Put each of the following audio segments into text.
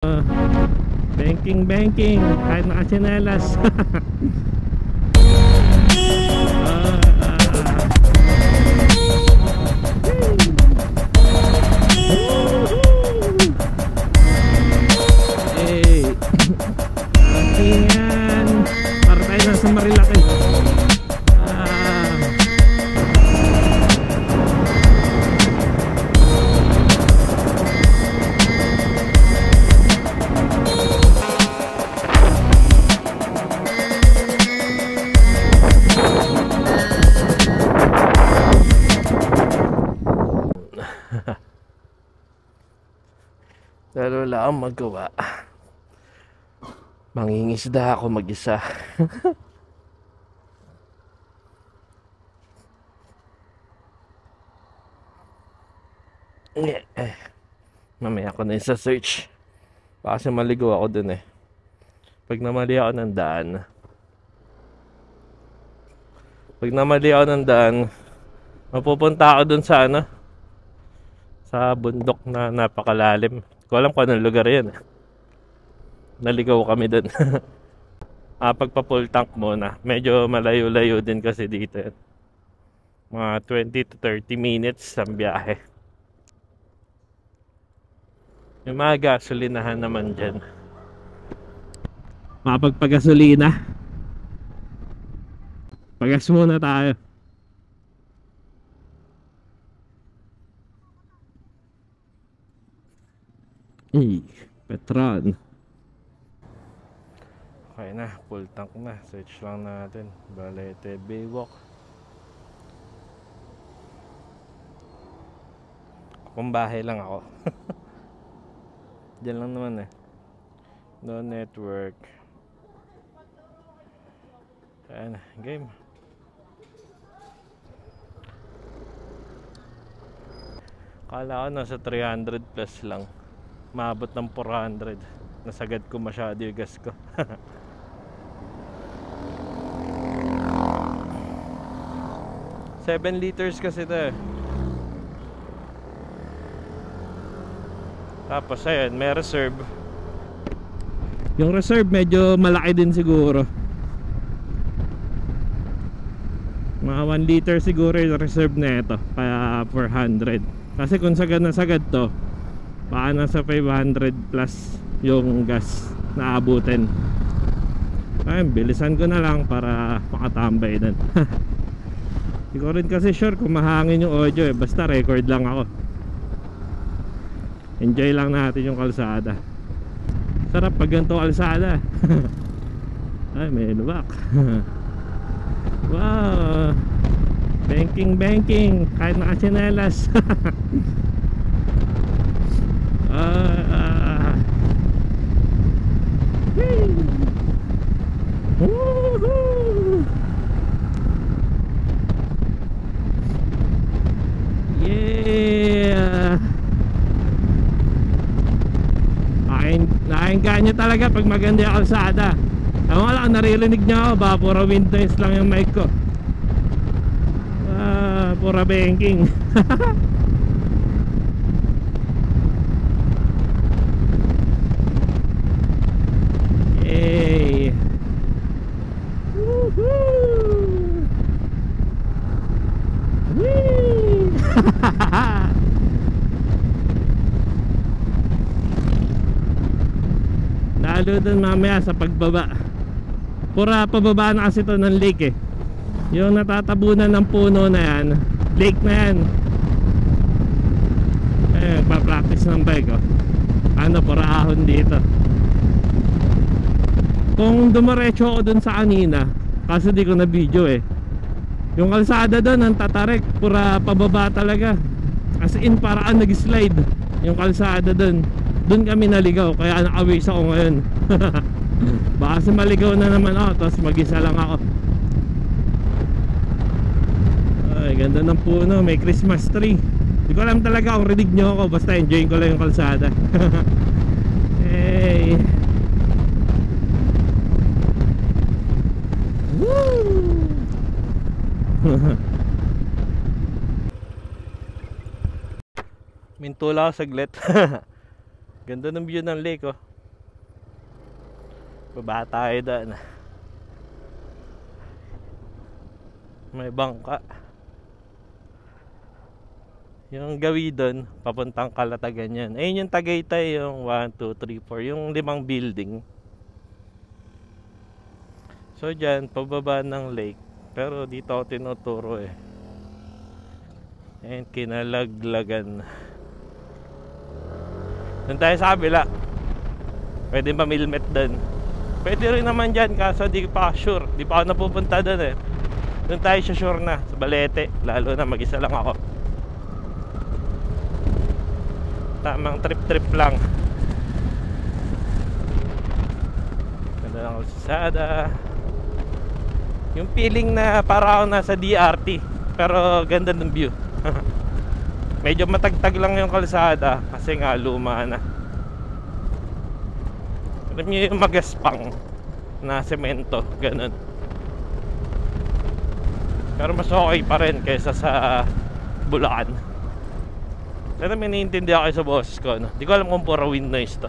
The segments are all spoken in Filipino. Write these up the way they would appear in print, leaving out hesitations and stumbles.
Banking kahit nakatsinelas. Hey. Bankingan. Para tayo nasa Marilaki. Pero wala akong magawa. Mangingisda ako mag-isa. Mamaya ako na yung sa search. Baka kasi maligo ako dun eh. Pag namali ako ng daan, mapupunta ako dun sa sa bundok na napakalalim. Ko alam kung anong lugar yan. Naligaw kami dun. Pagpa full tank muna. Medyo malayo-layo din kasi dito yan. Mga 20 to 30 minutes ang biyahe. Yung mga gasolinahan naman dyan. Mapagpagasolina. Pagas muna tayo. Petron. Okay na, full tank na. Search lang natin. Balete Baywalk. Kung bahay lang ako. Diyan lang naman eh. No network. Ayan, game. Kala ko nasa 300 plus lang. Maabot ng 400. Nasagad ko masyado yung gas ko. 7 liters kasi ito eh. Tapos ayun, may reserve. Yung reserve medyo malaki din siguro. Mga 1 liter siguro yung reserve na ito. Kaya 400. Kasi kung sagad na sagad to, baka nasa 500 plus yung gas na abutin. Ayun, bilisan ko na lang para makatambay din. Hindi ko rin kasi sure kung mahangin yung audio eh. Basta record lang ako. Enjoy lang natin yung kalsada. Sarap pag ganito kalsada. Ay, may lubak. Wow. Banking kahit nakatsinelas. Woohoo! Yeah! Nakainggan nyo talaga pag maganda yung kalsada. Ako nga lang, naririnig nyo ako. Baka pura wind noise lang yung mic ko. Pura banking. Yay! Woohoo! Whee! Lalo dun mamaya sa pagbaba. Pura pababa na kasi ito ng lake eh. Yung natatabunan ng puno na yan, lake na yan. Pa-practice ng bike oh. Pura ahon dito. Kung dumiretso ako dun sa kanina, kasi di ko na video eh, yung kalsada dun ang tatarek, pura pababa talaga. As in paraan nag-slide yung kalsada dun. Dun kami naligaw, kaya naka-waze ako ngayon. Baka kasi maligaw na naman ako, tapos mag-isa lang ako. Ay, ganda ng puno, may Christmas tree. Hindi ko alam talaga kung rinig nyo ako, basta enjoy ko lang yung kalsada. Hey. Woo! Mintula ako saglit. Ganda ng view ng lake oh. Baba tayo doon. May bangka. Yung gawi doon, papuntang Kalatagan yan. Ayun yung Tagaytay, yung 1, 2, 3, 4. Yung 5 building. So dyan, pababa ng lake. Pero dito ako tinuturo eh. And Kinalaglagan. Doon tayo sa kabila. Pwede mamilmet doon. Pwede rin naman dyan, kaso di pa sure. Di pa ako napupunta doon eh. Doon tayo sure na, sa Balete. Lalo na mag-isa lang ako. Tamang trip-trip lang. Ganda ng kalsada. Yung feeling na para ako nasa DRT. Pero ganda ng view. Medyo matagtag lang yung kalsada kasi nga luma na. Alam niyo yung magaspang na semento, ganun. Pero mas okay pa rin kaysa sa Bulacan. Pero may naiintindihan ako sa boses ko, no? Di ko alam kung pura wind noise to.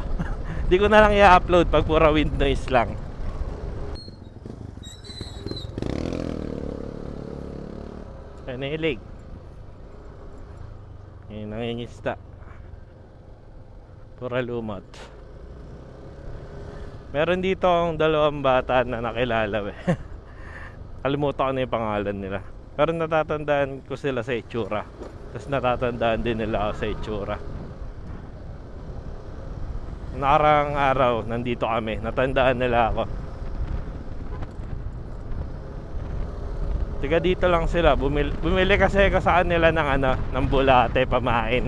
Di ko na lang i-upload pag pura wind noise lang. Ayan na yung lake. Ayan nangingisda. Pura lumot. Meron dito ang 2 bata na nakilala eh. Kalimutan ko na yung pangalan nila. Pero natatandaan ko sila sa itsura. Tapos natatandaan din nila ako sa itsura. Nakarang araw nandito kami. Natandaan nila ako. Tiga dito lang sila. Bumili kasi ako sa kanila ng bulate pamain.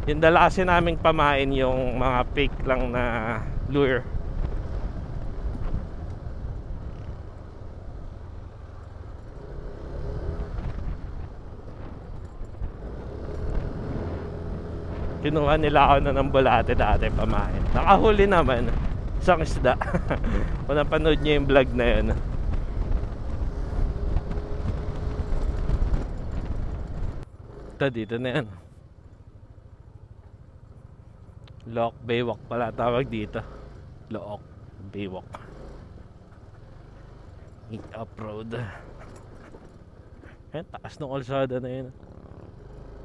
Yung dala kasi naming pamain yung mga fake lang na lure. Kinuha nila ako na ng bulate dati pamain. Nakahuli naman. Isang isda. Kung napanood nyo yung vlog na yun. Ito dito na yan. Lock Baywalk pala tawag dito. Lock Baywalk. Meet up road. Ayan, taas ng kalsada na yun.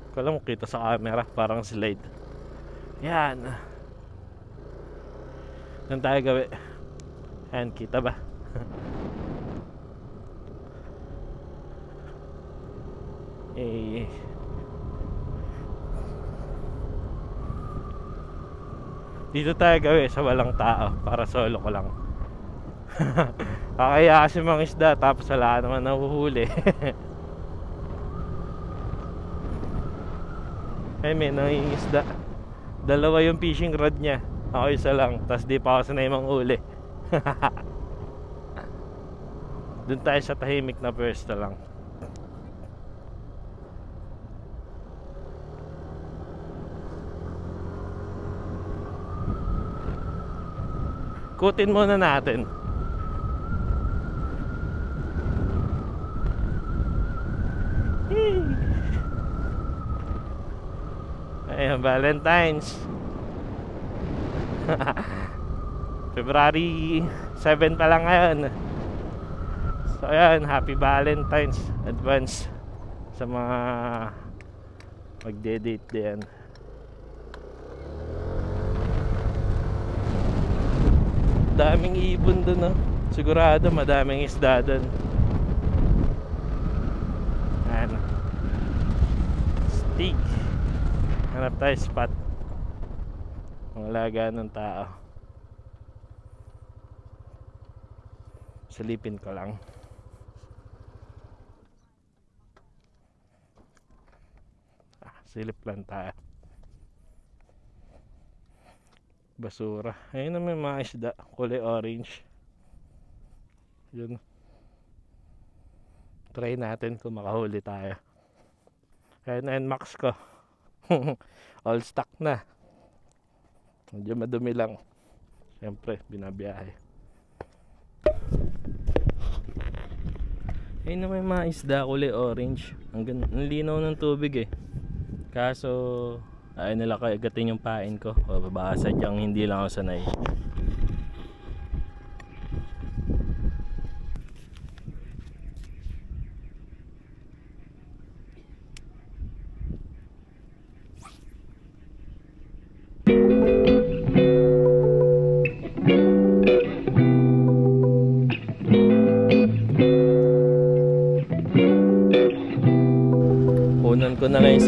Kala mo kita sa camera, parang slide. Yan. Doon tayo gawi. Ayan, kita ba? Eh. Dito tayo gawi sa walang tao. Para solo ko lang. Kakaya kasi mga isda. Tapos wala naman nahuhuli. Ay may nangingisda. 2 yung fishing rod niya. Ako isa lang. Tapos di pa ako sanay manghuli. Doon tayo sa tahimik na pwesto lang. Kutin muna natin. Ayan, Valentine's. February 7 pa lang ngayon. So ayan, happy Valentine's advance sa mga magde-date din. Daming ibon dun, no? Sigurado madaming isda dun. Ano? Stig. Hanap tayo spot. Ang alaga ng tao. Silipin ko lang. Silip lang tayo. Basura. Ayun na may mga isda. Kulay orange. Yun. Try natin kung makahuli tayo. Kaya na yung max ko. All stock na. Medyo madumi lang. Siyempre, binabiyahe. Ayun na may mga isda. Kulay orange. Ang linaw ng tubig eh. Kaso ayaw nila kagatin yung pain ko. O baka sadyang hindi lang ako sanay.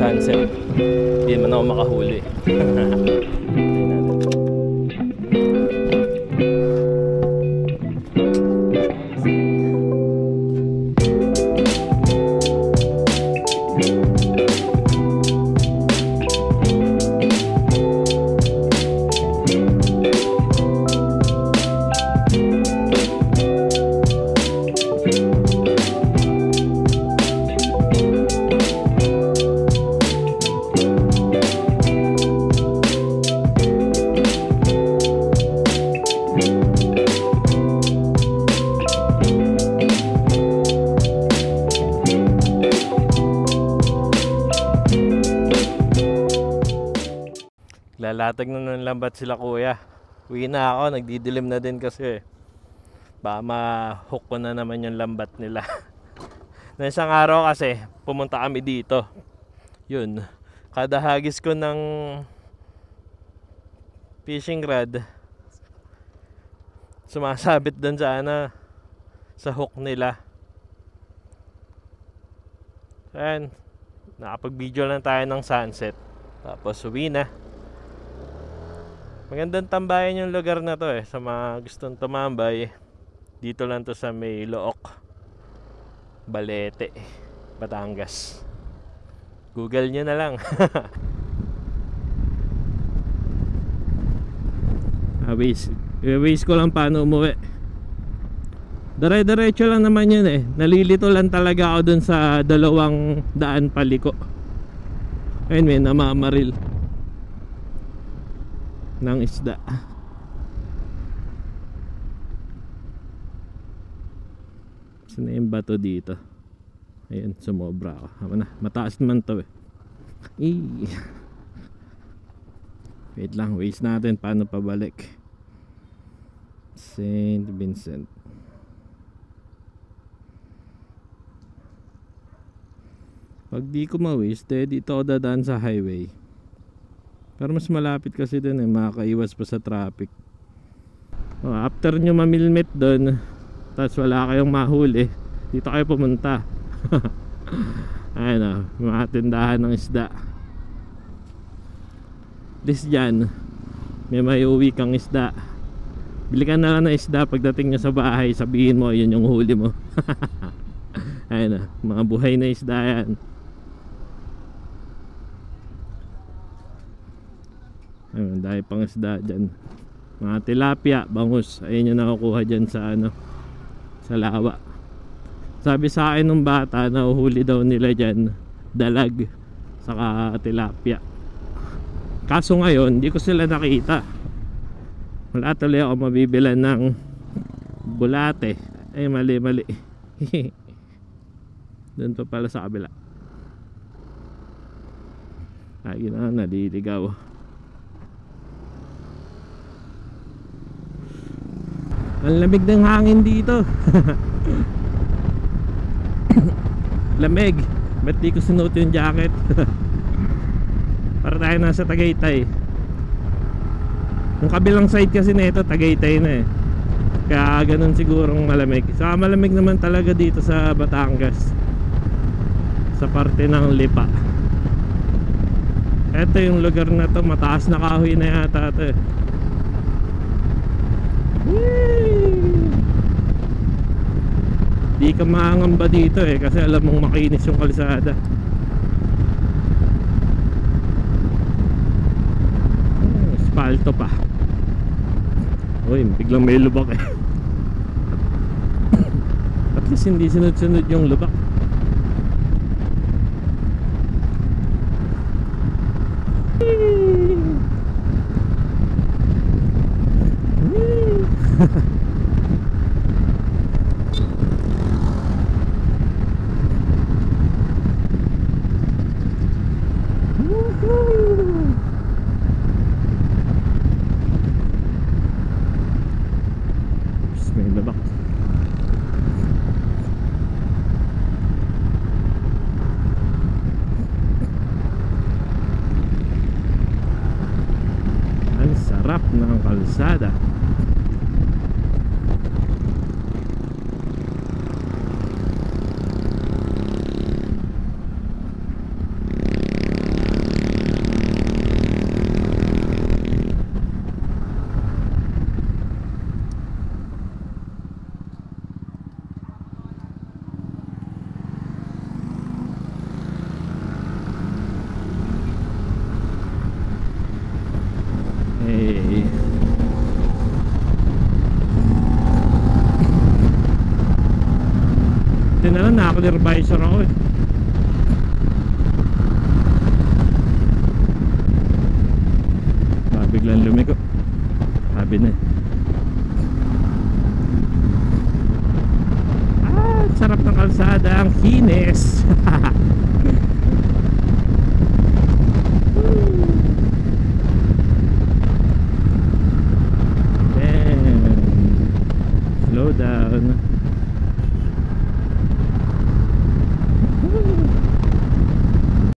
sunset. Hindi man ako makahuli. Lalatag na ng lambat sila kuya. Uwi na ako, nagdidilim na din kasi. Baka ma-hook ko na naman yung lambat nila. Na isang araw kasi, pumunta kami dito. Yun, kada hagis ko ng fishing rod, sumasabit dun sa hook nila. Ayan, nakapag-video lang tayo ng sunset. Tapos uwi na. Magandang tambayan yung lugar na to sa mga gustong tumambay. Dito lang to sa may Look, Balete, Batangas. Google nyo na lang. Waze ko lang paano umuwi. Dire-diretso lang naman yun Nalilito lang talaga ako dun sa dalawang daan paliko. Ayun, may namamaril ng isda. Saan na yung bato dito? Ayun, sumobra ako. Mataas naman to Wait lang, waste natin paano pabalik. St. Vincent. Pag di ko ma-waste, dito ako dadaan sa highway. Pero mas malapit kasi dun makakaiwas pa sa traffic. After nyo mamilmit dun, tapos wala kayong mahuli, dito kayo pumunta. Ayun mga tindahan ng isda. This dyan, may uwi kang isda. Bili ka na lang ng isda, pagdating nyo sa bahay, sabihin mo, yun yung huli mo. Ayun mga buhay na isda yan. Ayun, dahil pang isda dyan. Mga tilapia, bangus. Ayun yung nakukuha dyan sa sa lawa. Sabi sa akin nung bata, nahuhuli daw nila dyan dalag saka tilapia. Kaso ngayon, hindi ko sila nakita. Wala tuloy ako mabibilan ng bulate. Ay, mali. Doon pa pala sa kabila. Ayun naliligaw. Ang lamig ng hangin dito. Lamig. Ba't di ko sinuot yung jacket? Para tayo nasa Tagaytay. Yung kabilang side kasi na ito, Tagaytay na Kaya ganun sigurong malamig. Saka malamig naman talaga dito sa Batangas, sa parte ng Lipa. Ito yung lugar na to, mataas na kahoy na yata ito Di ka maangamba dito kasi alam mong makinis yung kalsada. Espalto pa. Uy, biglang may lubak At least hindi sunod-sunod yung lubak. May labak. Ang sarap ng kalsada. naka-clear visor ako eh. Biglang lumiko. Sabi na. Sarap ng kalsada, ang kinis. Slow down.